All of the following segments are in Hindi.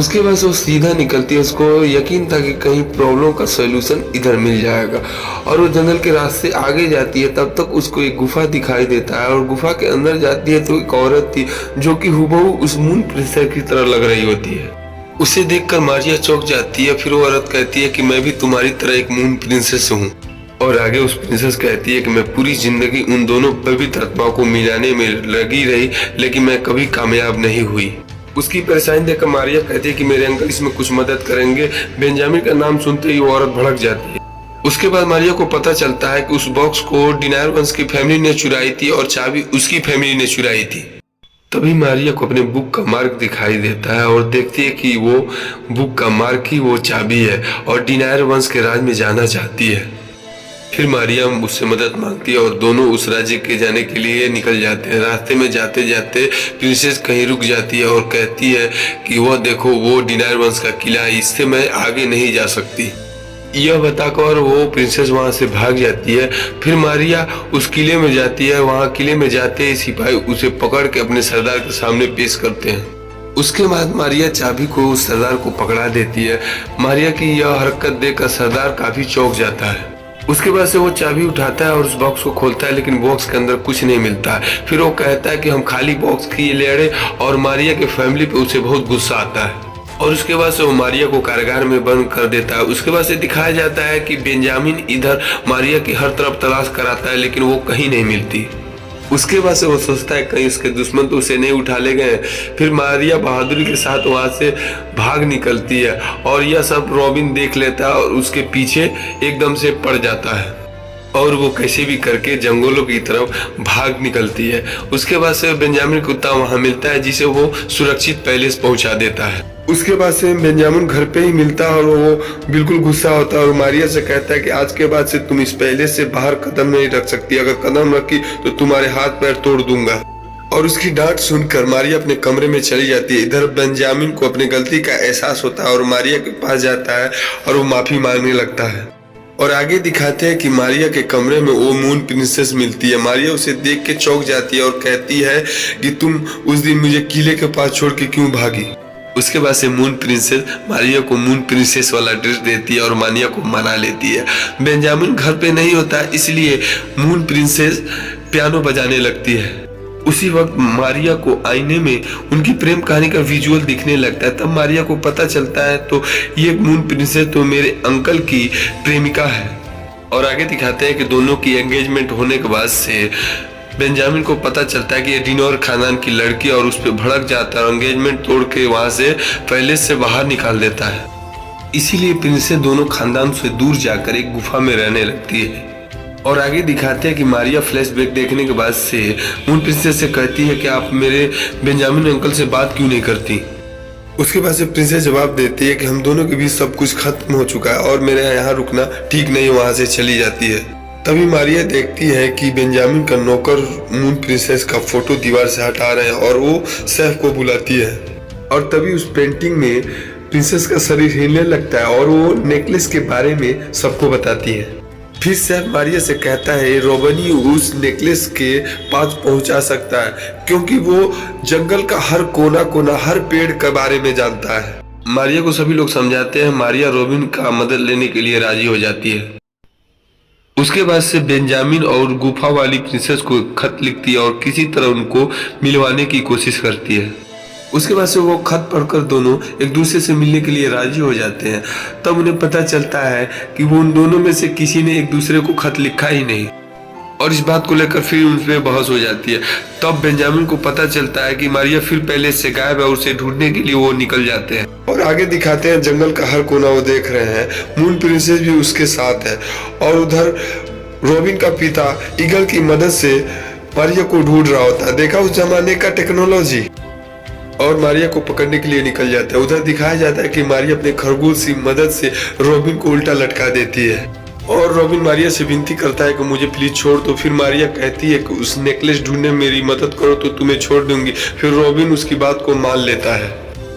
उसके बाद से वो सीधा निकलती है। उसको यकीन था कि कहीं प्रॉब्लम का सलूशन इधर मिल जाएगा और वो जंगल के रास्ते आगे जाती है। तब तक उसको एक गुफा दिखाई देता है और गुफा के अंदर जाती है तो एक औरत थी जो कि हुबहू उस मून प्रिंसेस की तरह लग रही होती है। उसे देखकर मारिया चौंक जाती है। फिर वो औरत कहती है कि मैं भी तुम्हारी तरह एक मून प्रिंसेस हूँ। और आगे उस प्रिंसेस कहती है कि मैं पूरी जिंदगी उन दोनों पवित्र आत्माओं को मिलाने में लगी रही, लेकिन मैं कभी कामयाब नहीं हुई। उसकी परेशानी देखकर मारिया कहती है कि मेरे अंकल इसमें कुछ मदद करेंगे। बेंजामिन का नाम सुनते ही वो औरत भड़क जाती है। उसके बाद मारिया को पता चलता है कि उस बॉक्स को डिनायर वंश की फैमिली ने चुराई थी और चाबी उसकी फैमिली ने चुराई थी। तभी मारिया को अपने बुक का मार्क दिखाई देता है और देखती है कि वो बुक का मार्क ही वो चाबी है और डिनायर वंश के राज में जाना चाहती है। फिर मारिया उससे मदद मांगती है और दोनों उस राज्य के जाने के लिए निकल जाते हैं। रास्ते में जाते जाते प्रिंसेस कहीं रुक जाती है और कहती है कि वह देखो वो डिनायर वंश का किला है, इससे मैं आगे नहीं जा सकती। यह बताकर वो प्रिंसेस वहां से भाग जाती है। फिर मारिया उस किले में जाती है। वहां किले में जाते ही सिपाही उसे पकड़ के अपने सरदार के सामने पेश करते हैं। उसके बाद मारिया चाबी को उस सरदार को पकड़ा देती है। मारिया की यह हरकत देखकर सरदार काफी चौंक जाता है। उसके बाद से वो चाबी उठाता है और उस बॉक्स को खोलता है, लेकिन बॉक्स के अंदर कुछ नहीं मिलता है। फिर वो कहता है कि हम खाली बॉक्स की ले अड़े और मारिया के फैमिली पे उसे बहुत गुस्सा आता है और उसके बाद से वो मारिया को कारागार में बंद कर देता है। उसके बाद से दिखाया जाता है कि बेंजामिन इधर मारिया की हर तरफ तलाश कराता है, लेकिन वो कहीं नहीं मिलती। उसके बाद से वो सोचता है कहीं उसके दुश्मन तो उसे नहीं उठा ले गए। फिर मारिया बहादुरी के साथ वहां से भाग निकलती है और यह सब रॉबिन देख लेता है और उसके पीछे एकदम से पड़ जाता है और वो कैसे भी करके जंगलों की तरफ भाग निकलती है। उसके बाद से बेंजामिन कुत्ता वहां मिलता है जिसे वो सुरक्षित पैलेस पहुंचा देता है। उसके बाद से बेंजामिन घर पे ही मिलता है और वो बिल्कुल गुस्सा होता है और मारिया से कहता है कि आज के बाद से तुम इस पैलेस से बाहर कदम नहीं रख सकती, अगर कदम रखी तो तुम्हारे हाथ पैर तोड़ दूंगा। और उसकी डांट सुनकर मारिया अपने कमरे में चली जाती है। इधर बेंजामिन को अपनी गलती का एहसास होता है और मारिया के पास जाता है और वो माफी मांगने लगता है। और आगे दिखाते हैं कि मारिया के कमरे में वो मून प्रिंसेस मिलती है। मारिया उसे देख के चौंक जाती है और कहती है कि तुम उस दिन मुझे किले के पास छोड़ के क्यों भागी। उसके बाद से मून प्रिंसेस मारिया को मून प्रिंसेस वाला ड्रेस देती है और मारिया को मना लेती है। बेंजामिन घर पे नहीं होता, इसलिए मून प्रिंसेस पियानो बजाने लगती है। उसी वक्त मारिया को आईने में उनकी प्रेम कहानी का विजुअल दिखने लगता है। तब मारिया को पता चलता है तो ये मून प्रिंसेस तो मेरे अंकल की प्रेमिका है। और आगे दिखाते हैं कि दोनों की एंगेजमेंट होने के बाद से बेंजामिन को पता चलता है कि ये डिनोर खानदान की लड़की और उस पर भड़क जाता है और एंगेजमेंट तोड़ के वहां से पैलेस से बाहर निकाल देता है। इसीलिए प्रिंसेस दोनों खानदान से दूर जाकर एक गुफा में रहने लगती है। और आगे दिखाते हैं कि मारिया फ्लैशबैक देखने के बाद से मून प्रिंसेस से कहती है कि आप मेरे बेंजामिन अंकल से बात क्यों नहीं करती। उसके बाद से प्रिंसेस जवाब देती है कि हम दोनों के बीच सब कुछ खत्म हो चुका है और मेरे यहाँ रुकना ठीक नहीं, वहां से चली जाती है। तभी मारिया देखती है कि बेंजामिन का नौकर मून प्रिंसेस का फोटो दीवार से हटा रहे हैं और वो सैफ को बुलाती है। और तभी उस पेंटिंग में प्रिंसेस का शरीर हिलने लगता है और वो नेकलेस के बारे में सबको बताती है। फिर सैफ मारिया से कहता है रोबनी उस नेकलेस के पास पहुंचा सकता है क्योंकि वो जंगल का हर कोना कोना हर पेड़ के बारे में जानता है। मारिया को सभी लोग समझाते हैं। मारिया रॉबिन का मदद लेने के लिए राजी हो जाती है। उसके बाद से बेंजामिन और गुफा वाली प्रिंसेस को खत लिखती है और किसी तरह उनको मिलवाने की कोशिश करती है। उसके बाद से वो खत पढ़कर दोनों एक दूसरे से मिलने के लिए राजी हो जाते हैं। तब उन्हें पता चलता है कि वो उन दोनों में से किसी ने एक दूसरे को खत लिखा ही नहीं और इस बात को लेकर फिर उनपे बहस हो जाती है। तब बेंजामिन को पता चलता है कि मारिया फिर पहले से गायब है और उसे ढूंढने के लिए वो निकल जाते हैं। और आगे दिखाते हैं जंगल का हर कोना वो देख रहे हैं। मून प्रिंसेस भी उसके साथ है और उधर रॉबिन का पिता ईगल की मदद से मारिया को ढूंढ रहा होता है। देखा उस जमाने का टेक्नोलॉजी। और मारिया को पकड़ने के लिए निकल जाता है। उधर दिखाया जाता है कि मारिया अपने खरगोश की मदद से रॉबिन को उल्टा लटका देती है और रॉबिन मारिया से विनती करता है कि मुझे प्लीज छोड़ दो। फिर मारिया कहती है कि उस नेकलेस ढूंढने में मेरी मदद करो तो तुम्हें छोड़ दूंगी। फिर रॉबिन उसकी बात को मान लेता है।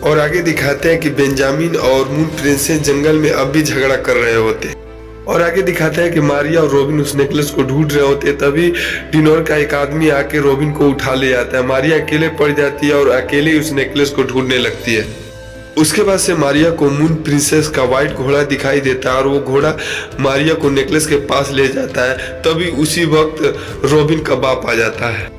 और आगे दिखाते हैं कि बेंजामिन और मून प्रिंसेस जंगल में अब भी झगड़ा कर रहे होते हैं। और आगे दिखाता है कि मारिया और रॉबिन उस नेकलेस को ढूंढ रहे होते हैं। तभी डिनोर का एक आदमी आके रॉबिन को उठा ले जाता है। मारिया अकेले पड़ जाती है और अकेले उस नेकलेस को ढूंढने लगती है। उसके बाद से मारिया को मून प्रिंसेस का व्हाइट घोड़ा दिखाई देता है और वो घोड़ा मारिया को नेकलेस के पास ले जाता है। तभी उसी वक्त रॉबिन का बाप आ जाता है।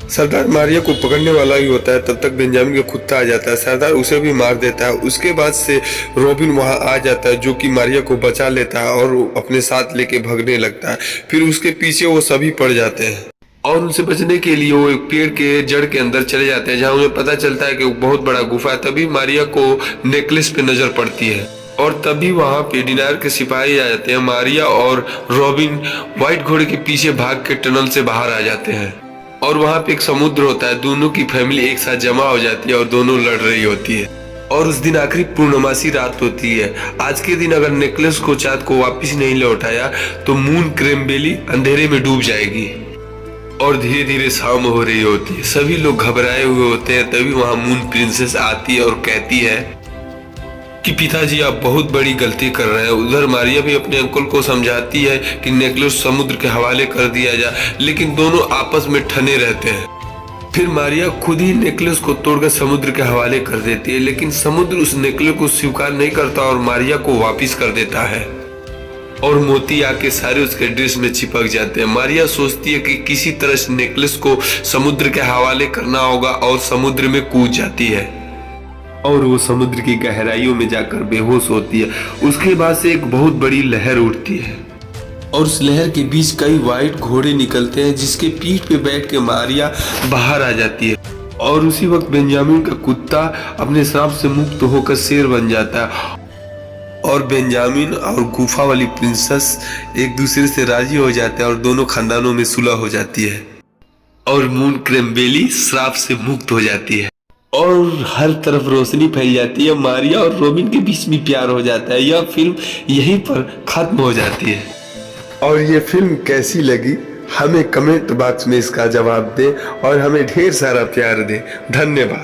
सरदार मारिया को पकड़ने वाला ही होता है, तब तक बेंजामिन का कुत्ता आ जाता है। सरदार उसे भी मार देता है। उसके बाद से रॉबिन वहां आ जाता है, जो कि मारिया को बचा लेता है और अपने साथ लेके भागने लगता है। फिर उसके पीछे वो सभी पड़ जाते हैं और उनसे बचने के लिए वो एक पेड़ के जड़ के अंदर चले जाते हैं, जहां उन्हें पता चलता है कि वो बहुत बड़ा गुफा है। तभी मारिया को नेकलेस पे नजर पड़ती है और तभी वहां पे डिनार के सिपाही आ जाते हैं। मारिया और रॉबिन व्हाइट घोड़े के पीछे भाग के टनल से बाहर आ जाते हैं और वहां पे एक समुद्र होता है। दोनों की फैमिली एक साथ जमा हो जाती है और दोनों लड़ रही होती है और उस दिन आखिरी पूर्णमासी रात होती है। आज के दिन अगर नेकलेस को चाँद को वापस नहीं लौटाया तो मून क्रैनबेरी अंधेरे में डूब जाएगी और धीरे धीरे शाम हो रही होती है। सभी लोग घबराए हुए होते हैं। तभी वहां मून प्रिंसेस आती है और कहती है कि पिताजी आप बहुत बड़ी गलती कर रहे हैं। उधर मारिया भी अपने अंकल को समझाती है कि नेकलेस समुद्र के हवाले कर दिया जाए, लेकिन दोनों आपस में ठने रहते हैं। फिर मारिया खुद ही नेकलेस को तोड़कर समुद्र के हवाले कर देती है, लेकिन समुद्र उस नेकलेस को स्वीकार नहीं करता और मारिया को वापिस कर देता है और मोती आके सारे उसके ड्रेस में चिपक जाते हैं। मारिया सोचती है कि किसी तरह इस नेकलेस को समुद्र के हवाले करना होगा और समुद्र में कूद जाती है और वो समुद्र की गहराइयों में जाकर बेहोश होती है। उसके बाद से एक बहुत बड़ी लहर उठती है और उस लहर के बीच कई व्हाइट घोड़े निकलते हैं, जिसके पीठ पे बैठ के मारिया बाहर आ जाती है और उसी वक्त बेंजामिन का कुत्ता अपने श्राप से मुक्त होकर शेर बन जाता है और बेंजामिन और गुफा वाली प्रिंसेस एक दूसरे से राजी हो जाते हैं और दोनों खानदानों में सुलह हो जाती है और मून क्रैनबेरी श्राप से मुक्त हो जाती है और हर तरफ रोशनी फैल जाती है। मारिया और रॉबिन के बीच में प्यार हो जाता है। यह फिल्म यहीं पर खत्म हो जाती है। और ये फिल्म कैसी लगी हमें कमेंट बॉक्स में इसका जवाब दे और हमें ढेर सारा प्यार दे। धन्यवाद।